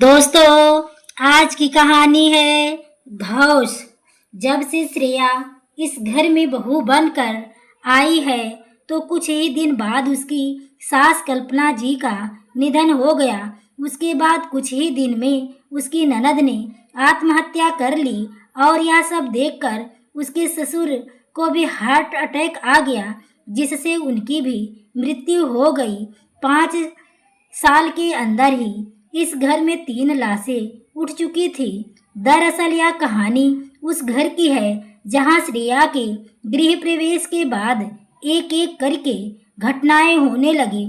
दोस्तों, आज की कहानी है धौस। जब से श्रेया इस घर में बहू बनकर आई है तो कुछ ही दिन बाद उसकी सास कल्पना जी का निधन हो गया। उसके बाद कुछ ही दिन में उसकी ननद ने आत्महत्या कर ली और यह सब देखकर उसके ससुर को भी हार्ट अटैक आ गया, जिससे उनकी भी मृत्यु हो गई। 5 साल के अंदर ही इस घर में 3 लाशें उठ चुकी थी। दरअसल यह कहानी उस घर की है जहां श्रेया के गृह प्रवेश के बाद एक एक करके घटनाएं होने लगी।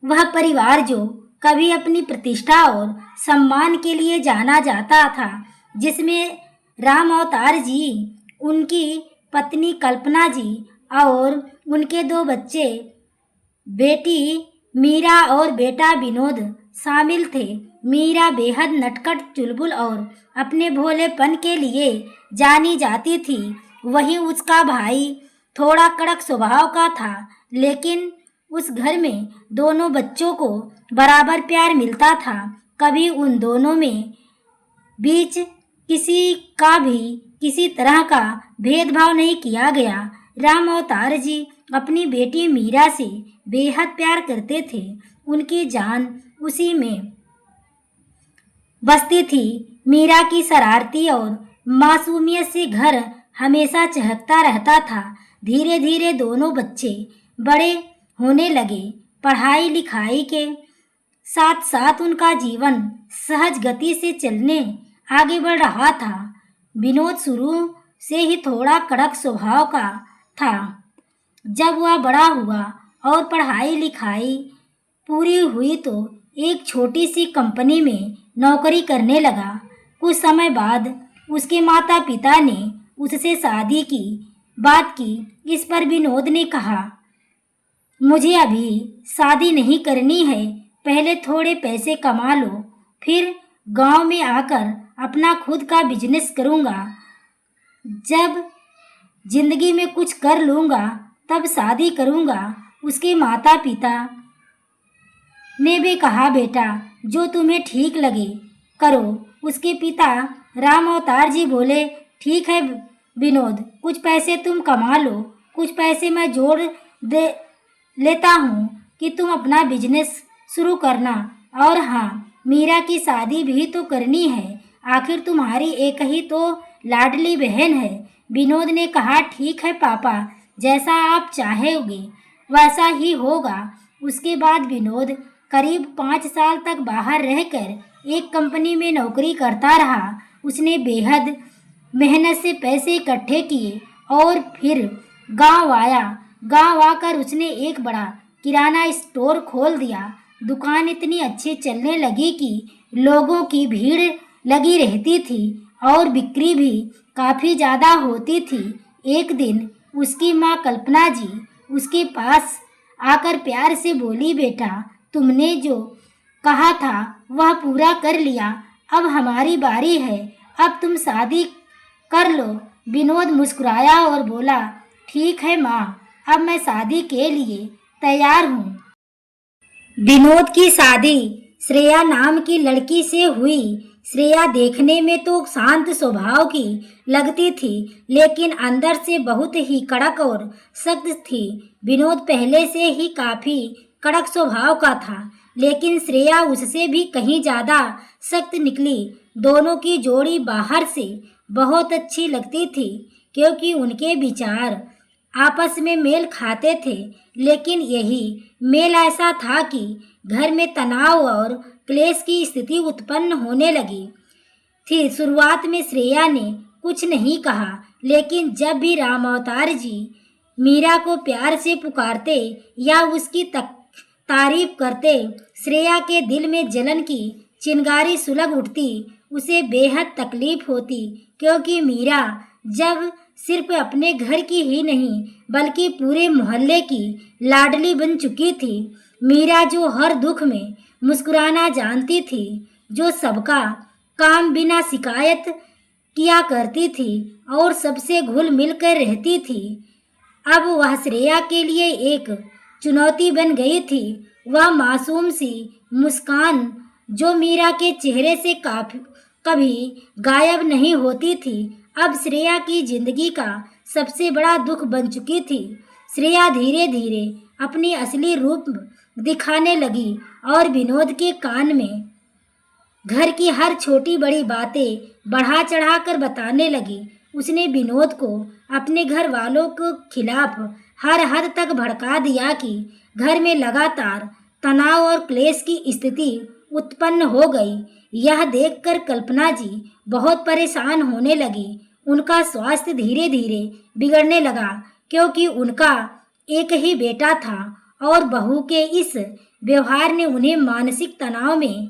वह परिवार जो कभी अपनी प्रतिष्ठा और सम्मान के लिए जाना जाता था, जिसमें राम अवतार जी, उनकी पत्नी कल्पना जी और उनके 2 बच्चे, बेटी मीरा और बेटा विनोद शामिल थे। मीरा बेहद नटखट, चुलबुल और अपने भोलेपन के लिए जानी जाती थी। वहीं उसका भाई थोड़ा कड़क स्वभाव का था, लेकिन उस घर में दोनों बच्चों को बराबर प्यार मिलता था। कभी उन दोनों में बीच किसी का भी किसी तरह का भेदभाव नहीं किया गया। राम अवतार जी अपनी बेटी मीरा से बेहद प्यार करते थे। उनकी जान उसी में बसती थी। मीरा की शरारती और मासूमियत से घर हमेशा चहकता रहता था। धीरे धीरे दोनों बच्चे बड़े होने लगे। पढ़ाई लिखाई के साथ साथ उनका जीवन सहज गति से चलने आगे बढ़ रहा था। विनोद शुरू से ही थोड़ा कड़क स्वभाव का था। जब वह बड़ा हुआ और पढ़ाई लिखाई पूरी हुई तो एक छोटी सी कंपनी में नौकरी करने लगा। कुछ समय बाद उसके माता पिता ने उससे शादी की बात की। इस पर विनोद ने कहा, मुझे अभी शादी नहीं करनी है, पहले थोड़े पैसे कमा लो, फिर गांव में आकर अपना खुद का बिजनेस करूंगा। जब जिंदगी में कुछ कर लूंगा तब शादी करूंगा। उसके माता पिता ने भी कहा, बेटा जो तुम्हें ठीक लगे करो। उसके पिता राम अवतार जी बोले, ठीक है विनोद, कुछ पैसे तुम कमा लो, कुछ पैसे मैं जोड़ दे लेता हूँ कि तुम अपना बिजनेस शुरू करना। और हाँ, मीरा की शादी भी तो करनी है, आखिर तुम्हारी एक ही तो लाडली बहन है। विनोद ने कहा, ठीक है पापा, जैसा आप चाहेंगे वैसा ही होगा। उसके बाद विनोद करीब 5 साल तक बाहर रहकर एक कंपनी में नौकरी करता रहा। उसने बेहद मेहनत से पैसे इकट्ठे किए और फिर गांव आया। गांव आकर उसने एक बड़ा किराना स्टोर खोल दिया। दुकान इतनी अच्छी चलने लगी कि लोगों की भीड़ लगी रहती थी और बिक्री भी काफ़ी ज़्यादा होती थी। एक दिन उसकी माँ कल्पना जी उसके पास आकर प्यार से बोली, बेटा तुमने जो कहा था वह पूरा कर लिया, अब हमारी बारी है, अब तुम शादी कर लो। विनोद मुस्कुराया और बोला, ठीक है माँ, अब मैं शादी के लिए तैयार हूँ। विनोद की शादी श्रेया नाम की लड़की से हुई। श्रेया देखने में तो शांत स्वभाव की लगती थी, लेकिन अंदर से बहुत ही कड़क और सख्त थी। विनोद पहले से ही काफी कड़क स्वभाव का था, लेकिन श्रेया उससे भी कहीं ज्यादा सख्त निकली। दोनों की जोड़ी बाहर से बहुत अच्छी लगती थी, क्योंकि उनके विचार आपस में मेल खाते थे। लेकिन यही मेल ऐसा था कि घर में तनाव और क्लेश की स्थिति उत्पन्न होने लगी थी। शुरुआत में श्रेया ने कुछ नहीं कहा, लेकिन जब भी राम अवतार जी मीरा को प्यार से पुकारते या उसकी तारीफ करते, श्रेया के दिल में जलन की चिंगारी सुलग उठती। उसे बेहद तकलीफ होती, क्योंकि मीरा जब सिर्फ अपने घर की ही नहीं बल्कि पूरे मोहल्ले की लाडली बन चुकी थी। मीरा जो हर दुख में मुस्कुराना जानती थी, जो सबका काम बिना शिकायत किया करती थी और सबसे घुल मिल कर रहती थी, अब वह श्रेया के लिए एक चुनौती बन गई थी। वह मासूम सी मुस्कान जो मीरा के चेहरे से कभी गायब नहीं होती थी, अब श्रेया की जिंदगी का सबसे बड़ा दुख बन चुकी थी। श्रेया धीरे धीरे अपनी असली रूप दिखाने लगी और विनोद के कान में घर की हर छोटी बड़ी बातें बढ़ा चढ़ा कर बताने लगी। उसने विनोद को अपने घर वालों के खिलाफ हर हद तक भड़का दिया कि घर में लगातार तनाव और क्लेश की स्थिति उत्पन्न हो गई। यह देखकर कल्पना जी बहुत परेशान होने लगी। उनका स्वास्थ्य धीरे धीरे बिगड़ने लगा, क्योंकि उनका एक ही बेटा था और बहू के इस व्यवहार ने उन्हें मानसिक तनाव में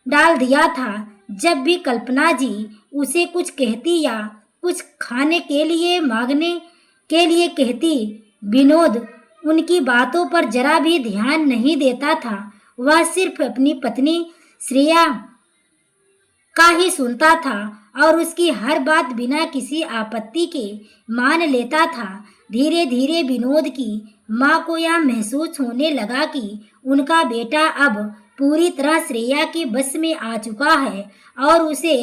डाल दिया था। जब भी कल्पना जी उसे कुछ कहती या कुछ खाने के लिए मांगने के लिए कहती, विनोद उनकी बातों पर जरा भी ध्यान नहीं देता था। वह सिर्फ अपनी पत्नी श्रेया का ही सुनता था और उसकी हर बात बिना किसी आपत्ति के मान लेता था। धीरे धीरे विनोद की माँ को यह महसूस होने लगा कि उनका बेटा अब पूरी तरह श्रेया के बस में आ चुका है और उसे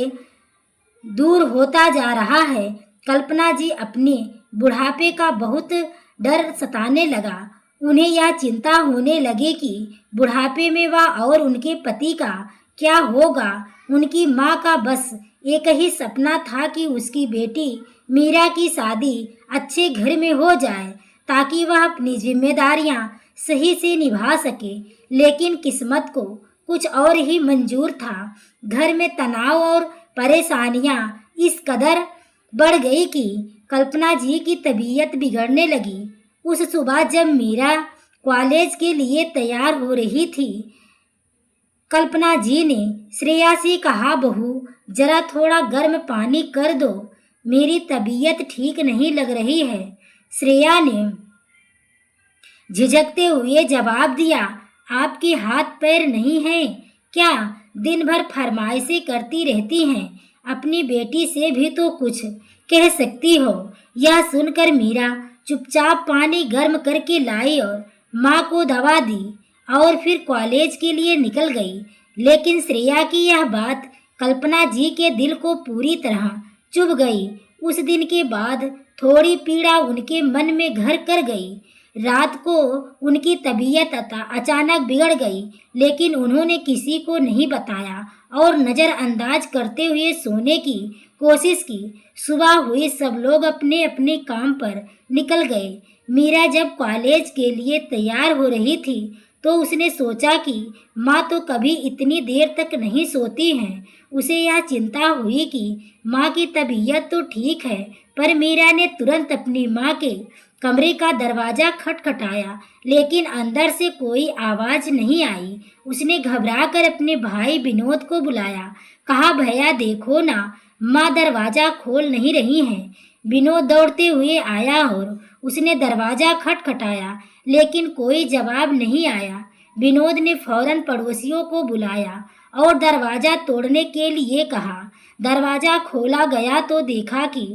दूर होता जा रहा है। कल्पना जी अपने बुढ़ापे का बहुत डर सताने लगा। उन्हें यह चिंता होने लगी कि बुढ़ापे में वह और उनके पति का क्या होगा। उनकी माँ का बस एक ही सपना था कि उसकी बेटी मीरा की शादी अच्छे घर में हो जाए ताकि वह अपनी जिम्मेदारियां सही से निभा सके। लेकिन किस्मत को कुछ और ही मंजूर था। घर में तनाव और परेशानियां इस कदर बढ़ गई कि कल्पना जी की तबीयत बिगड़ने लगी। उस सुबह जब मीरा कॉलेज के लिए तैयार हो रही थी, कल्पना जी ने श्रेया से कहा, बहू जरा थोड़ा गर्म पानी कर दो, मेरी तबीयत ठीक नहीं लग रही है। श्रेया ने झिझकते हुए जवाब दिया, आपके हाथ पैर नहीं हैं क्या? दिन भर फरमाइशें करती रहती हैं, अपनी बेटी से भी तो कुछ कह सकती हो। यह सुनकर मीरा चुपचाप पानी गर्म करके लाई और माँ को दवा दी और फिर कॉलेज के लिए निकल गई। लेकिन श्रेया की यह बात कल्पना जी के दिल को पूरी तरह चुभ गई। उस दिन के बाद थोड़ी पीड़ा उनके मन में घर कर गई। रात को उनकी तबीयत अचानक बिगड़ गई, लेकिन उन्होंने किसी को नहीं बताया और नज़रअंदाज करते हुए सोने की कोशिश की। सुबह हुई, सब लोग अपने अपने काम पर निकल गए। मीरा जब कॉलेज के लिए तैयार हो रही थी तो उसने सोचा कि माँ तो कभी इतनी देर तक नहीं सोती हैं। उसे यह चिंता हुई कि माँ की तबीयत तो ठीक है, पर मीरा ने तुरंत अपनी माँ के कमरे का दरवाज़ा खटखटाया, लेकिन अंदर से कोई आवाज़ नहीं आई। उसने घबराकर अपने भाई विनोद को बुलाया, कहा, भैया देखो ना, माँ दरवाज़ा खोल नहीं रही हैं। विनोद दौड़ते हुए आया और उसने दरवाज़ा खटखटाया, लेकिन कोई जवाब नहीं आया। विनोद ने फौरन पड़ोसियों को बुलाया और दरवाज़ा तोड़ने के लिए कहा। दरवाज़ा खोला गया तो देखा कि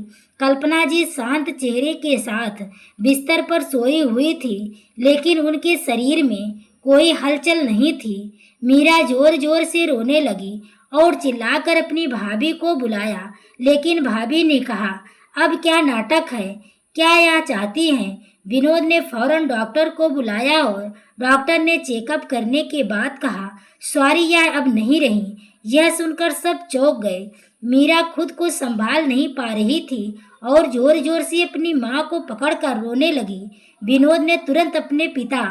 कल्पना जी शांत चेहरे के साथ बिस्तर पर सोई हुई थी, लेकिन उनके शरीर में कोई हलचल नहीं थी। मीरा जोर जोर से रोने लगी और चिल्लाकर अपनी भाभी को बुलाया, लेकिन भाभी ने कहा, अब क्या नाटक है, क्या यह चाहती हैं? विनोद ने फौरन डॉक्टर को बुलाया और डॉक्टर ने चेकअप करने के बाद कहा, सॉरी, यह अब नहीं रही। यह सुनकर सब चौंक गए। मीरा खुद को संभाल नहीं पा रही थी और जोर जोर से अपनी माँ को पकड़कर रोने लगी। विनोद ने तुरंत अपने पिता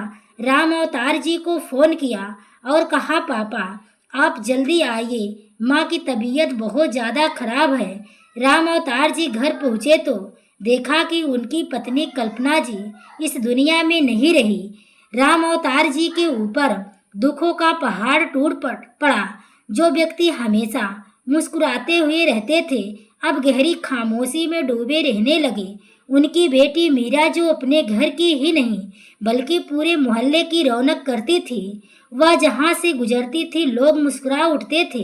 राम अवतार जी को फ़ोन किया और कहा, पापा आप जल्दी आइए, माँ की तबीयत बहुत ज़्यादा खराब है। राम अवतार जी घर पहुँचे तो देखा कि उनकी पत्नी कल्पना जी इस दुनिया में नहीं रही। राम अवतार जी के ऊपर दुखों का पहाड़ टूट पड़ा। जो व्यक्ति हमेशा मुस्कुराते हुए रहते थे, अब गहरी खामोशी में डूबे रहने लगे। उनकी बेटी मीरा, जो अपने घर की ही नहीं बल्कि पूरे मोहल्ले की रौनक करती थी, वह जहाँ से गुजरती थी लोग मुस्कुरा उठते थे,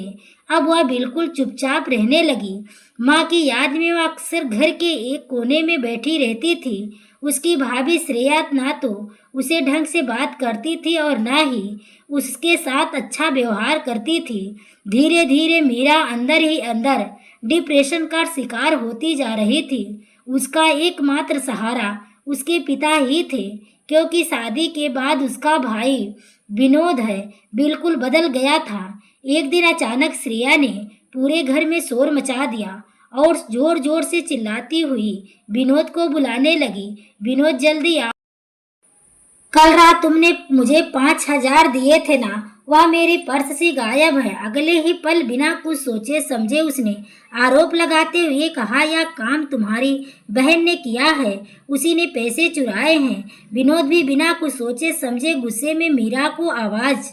अब वह बिल्कुल चुपचाप रहने लगी। माँ की याद में वह अक्सर घर के एक कोने में बैठी रहती थी। उसकी भाभी श्रेया ना तो उसे ढंग से बात करती थी और ना ही उसके साथ अच्छा व्यवहार करती थी। धीरे धीरे मीरा अंदर ही अंदर डिप्रेशन का शिकार होती जा रही थी। उसका एकमात्र सहारा उसके पिता ही थे, क्योंकि शादी के बाद उसका भाई विनोद है बिल्कुल बदल गया था। एक दिन अचानक श्रेया ने पूरे घर में शोर मचा दिया और जोर जोर से चिल्लाती हुई विनोद को बुलाने लगी। विनोद, जल्दी आ, कल रात तुमने मुझे 5,000 दिए थे ना, वह मेरे पर्स से गायब है। अगले ही पल बिना कुछ सोचे समझे उसने आरोप लगाते हुए कहा, यह काम तुम्हारी बहन ने किया है, उसी ने पैसे चुराए हैं। विनोद भी बिना कुछ सोचे समझे गुस्से में मीरा को आवाज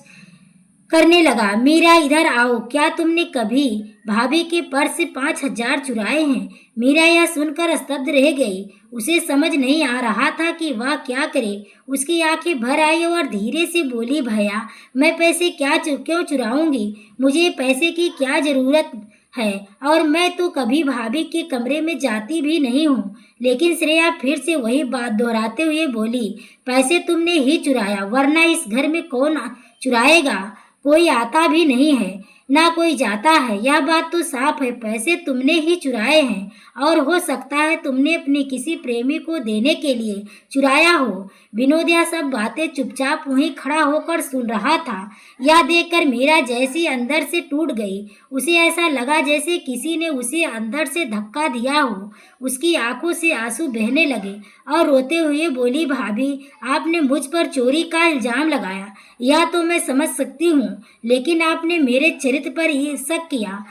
करने लगा, मीरा इधर आओ, क्या तुमने कभी भाभी के पर्स से 5,000 चुराए हैं? मीरा यह सुनकर स्तब्ध रह गई। उसे समझ नहीं आ रहा था कि वह क्या करे। उसकी आंखें भर आई और धीरे से बोली, भैया, मैं पैसे क्यों चुराऊंगी? मुझे पैसे की क्या जरूरत है, और मैं तो कभी भाभी के कमरे में जाती भी नहीं हूँ। लेकिन श्रेया फिर से वही बात दोहराते हुए बोली, पैसे तुमने ही चुराया, वरना इस घर में कौन चुराएगा? कोई आता भी नहीं है, ना कोई जाता है। यह बात तो साफ है, पैसे तुमने ही चुराए हैं, और हो सकता है तुमने अपने किसी प्रेमी को देने के लिए चुराया हो। विनोद यह सब बातें चुपचाप वहीं खड़ा होकर सुन रहा था। यह देखकर मीरा जैसी अंदर से टूट गई। उसे ऐसा लगा जैसे किसी ने उसे अंदर से धक्का दिया हो। उसकी आंखों से आंसू बहने लगे और रोते हुए बोली, भाभी, आपने मुझ पर चोरी का इल्जाम लगाया, यह तो मैं समझ सकती हूँ, लेकिन आपने मेरे चरित्र पर ही शक किया,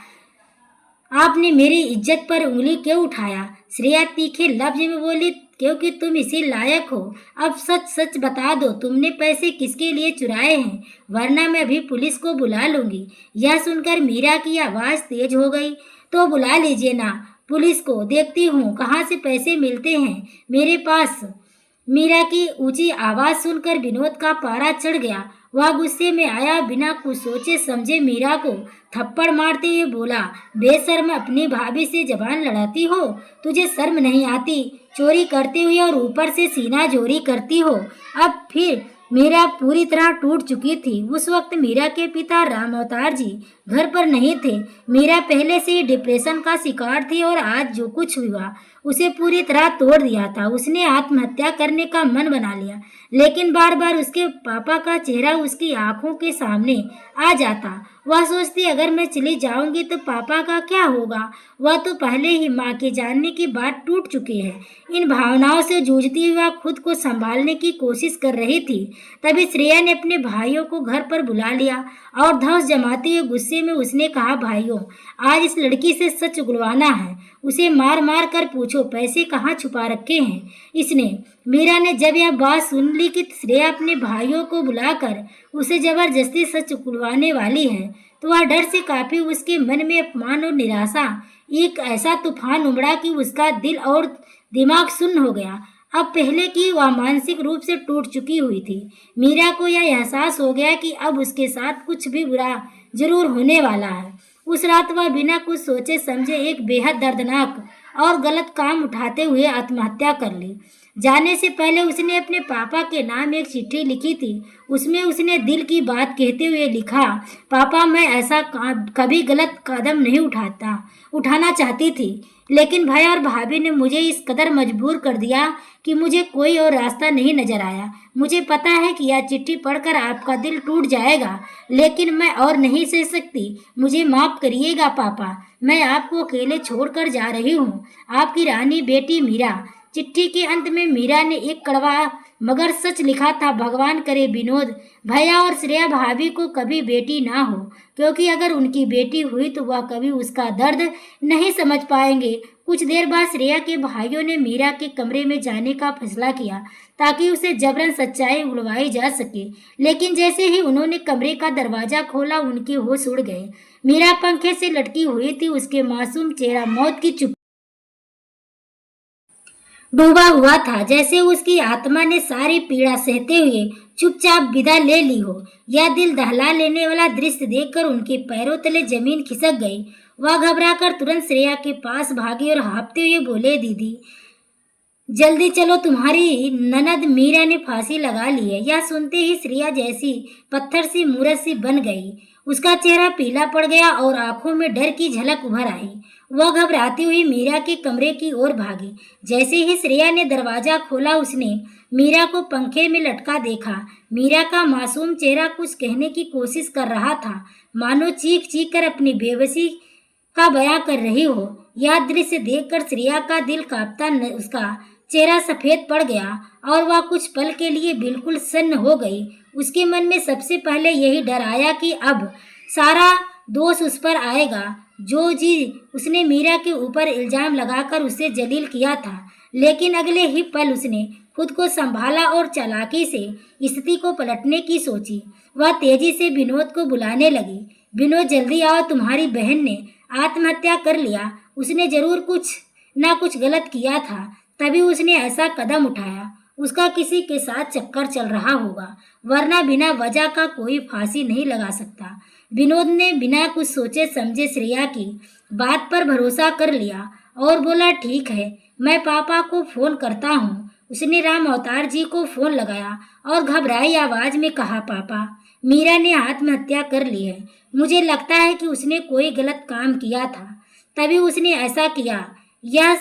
आपने मेरी इज्जत पर उंगली क्यों उठाया? श्रेया तीखे लफ्ज में बोली, क्योंकि तुम इसी लायक हो। अब सच सच बता दो, तुमने पैसे किसके लिए चुराए हैं, वरना मैं अभी पुलिस को बुला लूंगी। यह सुनकर मीरा की आवाज़ तेज हो गई, तो बुला लीजिए ना पुलिस को, देखती हूँ कहाँ से पैसे मिलते हैं मेरे पास। मीरा की ऊंची आवाज़ सुनकर विनोद का पारा चढ़ गया। वह गुस्से में आया, बिना कुछ सोचे समझे मीरा को थप्पड़ मारते हुए बोला, बेशर्म, अपनी भाभी से जबान लड़ाती हो? तुझे शर्म नहीं आती? चोरी करते हुए और ऊपर से सीना जोरी करती हो। अब फिर मीरा पूरी तरह टूट चुकी थी। उस वक्त मीरा के पिता राम अवतार जी घर पर नहीं थे। मीरा पहले से ही डिप्रेशन का शिकार थी और आज जो कुछ हुआ उसे पूरी तरह तोड़ दिया था। उसने आत्महत्या करने का मन बना लिया, लेकिन बार बार उसके पापा का चेहरा उसकी आंखों के सामने आ जाता। वह सोचती, अगर मैं चली जाऊंगी तो पापा का क्या होगा? वह तो पहले ही माँ के जानने की बात टूट चुकी है। इन भावनाओं से जूझती हुई वह खुद को संभालने की कोशिश कर रही थी। तभी श्रेया ने अपने भाइयों को घर पर बुला लिया और धौंस जमाते हुए गुस्से में उसने कहा, भाइयों, आज इस लड़की से सच उगलवाना है। उसे मार मार कर पूछो पैसे कहाँ छुपा रखे हैं इसने। मीरा ने जब यह बात सुन ली कि श्रेया अपने भाइयों को बुलाकर उसे जबरदस्ती सच उगलवाने वाली है, तो वह डर से काफी उसके मन में अपमान और निराशा एक ऐसा तूफान उमड़ा कि उसका दिल और दिमाग सुन्न हो गया। अब पहले की वह मानसिक रूप से टूट चुकी हुई थी। मीरा को यह एहसास हो गया कि अब उसके साथ कुछ भी बुरा जरूर होने वाला है। उस रात वह बिना कुछ सोचे समझे एक बेहद दर्दनाक और गलत काम उठाते हुए आत्महत्या कर ली। जाने से पहले उसने अपने पापा के नाम एक चिट्ठी लिखी थी। उसमें उसने दिल की बात कहते हुए लिखा, पापा, मैं ऐसा कभी गलत कदम नहीं उठाना चाहती थी, लेकिन भाई और भाभी ने मुझे इस कदर मजबूर कर दिया कि मुझे कोई और रास्ता नहीं नजर आया। मुझे पता है कि यह चिट्ठी पढ़कर आपका दिल टूट जाएगा, लेकिन मैं और नहीं सह सकती। मुझे माफ करिएगा पापा, मैं आपको अकेले छोड़कर जा रही हूँ। आपकी रानी बेटी मीरा। चिट्ठी के अंत में मीरा ने एक कड़वा मगर सच लिखा था, भगवान करे विनोद भैया और श्रेया भाभी को कभी बेटी ना हो, क्योंकि अगर उनकी बेटी हुई तो वह कभी उसका दर्द नहीं समझ पाएंगे। कुछ देर बाद श्रेया के भाइयों ने मीरा के कमरे में जाने का फैसला किया ताकि उसे जबरन सच्चाई उगलवाई जा सके, लेकिन जैसे ही उन्होंने कमरे का दरवाजा खोला उनके होश उड़ गए। मीरा पंखे से लटकी हुई थी, उसके मासूम चेहरा मौत की चुप डूबा हुआ था, जैसे उसकी आत्मा ने सारी पीड़ा सहते हुए चुपचाप विदा ले ली हो। यह दिल दहला लेने वाला दृश्य देखकर उनके पैरों तले जमीन खिसक गई। वह घबराकर तुरंत श्रेया के पास भागे और हाँफते हुए बोले, दीदी जल्दी चलो, तुम्हारी ननद मीरा ने फांसी लगा ली है। यह सुनते ही श्रेया जैसी पत्थर सी मूरत सी बन गई। उसका चेहरा पीला पड़ गया और आंखों में डर की झलक उभर आई। वह घबराती हुई मीरा के कमरे की ओर भागी। जैसे ही श्रेया ने दरवाजा खोला, उसने मीरा को पंखे में लटका देखा। मीरा का मासूम चेहरा कुछ कहने की कोशिश कर रहा था, मानो चीख चीख कर अपनी बेबसी का बयां कर रही हो। यह दृश्य देखकर श्रेया का दिल कांपता, उसका चेहरा सफेद पड़ गया और वह कुछ पल के लिए बिल्कुल सन्न हो गई। उसके मन में सबसे पहले यही डर आया कि अब सारा दोष उस पर आएगा, जो जी उसने मीरा के ऊपर इल्जाम लगाकर उसे जलील किया था। लेकिन अगले ही पल उसने खुद को संभाला और चालाकी से स्थिति को पलटने की सोची। वह तेजी से विनोद को बुलाने लगी। विनोद जल्दी आओ, तुम्हारी बहन ने आत्महत्या कर लिया। उसने जरूर कुछ ना कुछ गलत किया था, तभी उसने ऐसा कदम उठाया। उसका किसी के साथ चक्कर चल रहा होगा, वरना बिना वजह का कोई फांसी नहीं लगा सकता। विनोद ने बिना कुछ सोचे समझे श्रेया की बात पर भरोसा कर लिया और बोला, ठीक है, मैं पापा को फोन करता हूँ। उसने राम अवतार जी को फोन लगाया और घबराई आवाज में कहा, पापा, मीरा ने आत्महत्या कर ली है। मुझे लगता है कि उसने कोई गलत काम किया था, तभी उसने ऐसा किया। यह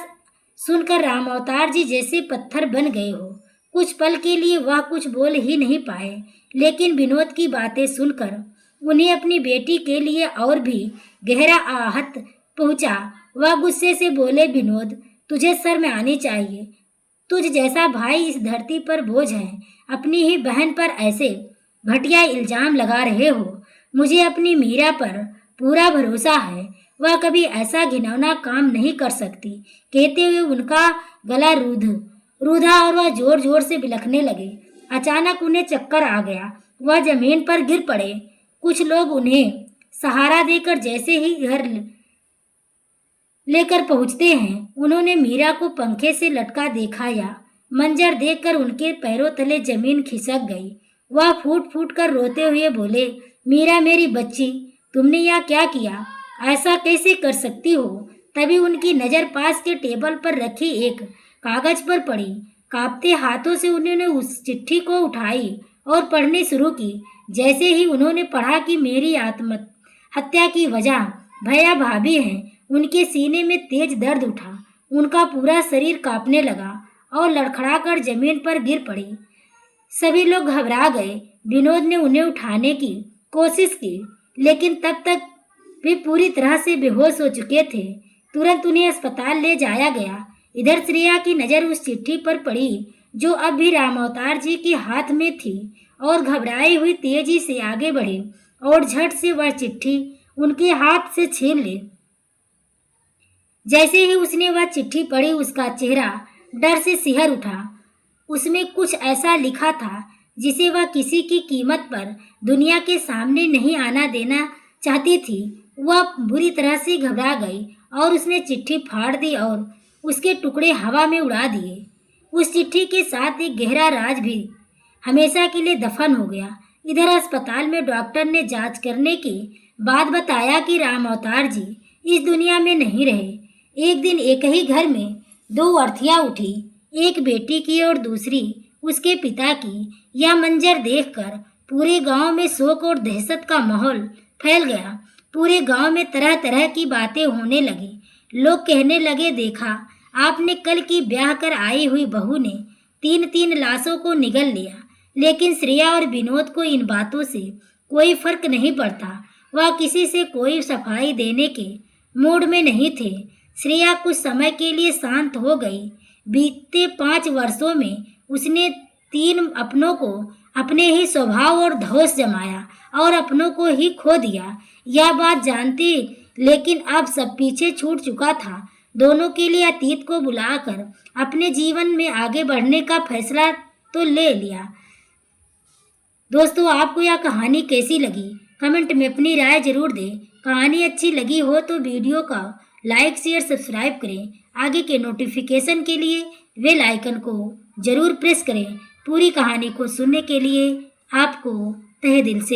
सुनकर राम अवतार जी जैसे पत्थर बन गए हो। कुछ पल के लिए वह कुछ बोल ही नहीं पाए, लेकिन विनोद की बातें सुनकर उन्हें अपनी बेटी के लिए और भी गहरा आहत पहुंचा। वह गुस्से से बोले, विनोद, तुझे शर्म आनी चाहिए। तुझ जैसा भाई इस धरती पर बोझ है, अपनी ही बहन पर ऐसे घटिया इल्जाम लगा रहे हो। मुझे अपनी मीरा पर पूरा भरोसा है, वह कभी ऐसा घिनौना काम नहीं कर सकती। कहते हुए उनका गला रूधा और वह जोर जोर से बिलखने लगे। अचानक उन्हें चक्कर आ गया, वह जमीन पर गिर पड़े। कुछ लोग उन्हें सहारा देकर जैसे ही घर लेकर पहुंचते हैं, उन्होंने मीरा को पंखे से लटका देखा। या मंजर देखकर उनके पैरों तले जमीन खिसक गई। वह फूट फूट कर रोते हुए बोले, मीरा मेरी बच्ची, तुमने यह क्या किया? ऐसा कैसे कर सकती हो? तभी उनकी नज़र पास के टेबल पर रखी एक कागज पर पड़ी। कांपते हाथों से उन्होंने उस चिट्ठी को उठाई और पढ़नी शुरू की। जैसे ही उन्होंने पढ़ा कि मेरी आत्महत्या की वजह भैया भाभी हैं, उनके सीने में तेज दर्द उठा। उनका पूरा शरीर कांपने लगा और लड़खड़ाकर जमीन पर गिर पड़ी। सभी लोग घबरा गए। विनोद ने उन्हें उठाने की कोशिश की, लेकिन तब तक वे पूरी तरह से बेहोश हो चुके थे। तुरंत उन्हें अस्पताल ले जाया गया। इधर श्रेया की नज़र उस चिट्ठी पर पड़ी जो अब भी राम अवतार जी के हाथ में थी, और घबराई हुई तेजी से आगे बढ़े और झट से वह चिट्ठी उनके हाथ से छीन ली। जैसे ही उसने वह चिट्ठी पढ़ी, उसका चेहरा डर से सिहर उठा। उसमें कुछ ऐसा लिखा था जिसे वह किसी की कीमत पर दुनिया के सामने नहीं आना देना चाहती थी। वह बुरी तरह से घबरा गई और उसने चिट्ठी फाड़ दी और उसके टुकड़े हवा में उड़ा दिए। उस चिट्ठी के साथ एक गहरा राज भी हमेशा के लिए दफन हो गया। इधर अस्पताल में डॉक्टर ने जांच करने के बाद बताया कि राम अवतार जी इस दुनिया में नहीं रहे। एक दिन एक ही घर में दो अर्थियां उठी, एक बेटी की और दूसरी उसके पिता की। यह मंजर देखकर पूरे गांव में शोक और दहशत का माहौल फैल गया। पूरे गांव में तरह तरह की बातें होने लगी। लोग कहने लगे, देखा आपने कल की ब्याह कर आई हुई बहू ने 3-3 लाशों को निगल लिया। लेकिन श्रेया और विनोद को इन बातों से कोई फर्क नहीं पड़ता। वह किसी से कोई सफाई देने के मूड में नहीं थे। श्रेया कुछ समय के लिए शांत हो गई। बीते 5 वर्षों में उसने 3 अपनों को अपने ही स्वभाव और धौंस जमाया और अपनों को ही खो दिया। यह बात जानती, लेकिन अब सब पीछे छूट चुका था। दोनों के लिए अतीत को बुलाकर अपने जीवन में आगे बढ़ने का फैसला तो ले लिया। दोस्तों, आपको यह कहानी कैसी लगी? कमेंट में अपनी राय जरूर दें। कहानी अच्छी लगी हो तो वीडियो का लाइक शेयर सब्सक्राइब करें। आगे के नोटिफिकेशन के लिए बेल आइकन को ज़रूर प्रेस करें। पूरी कहानी को सुनने के लिए आपको तहे दिल से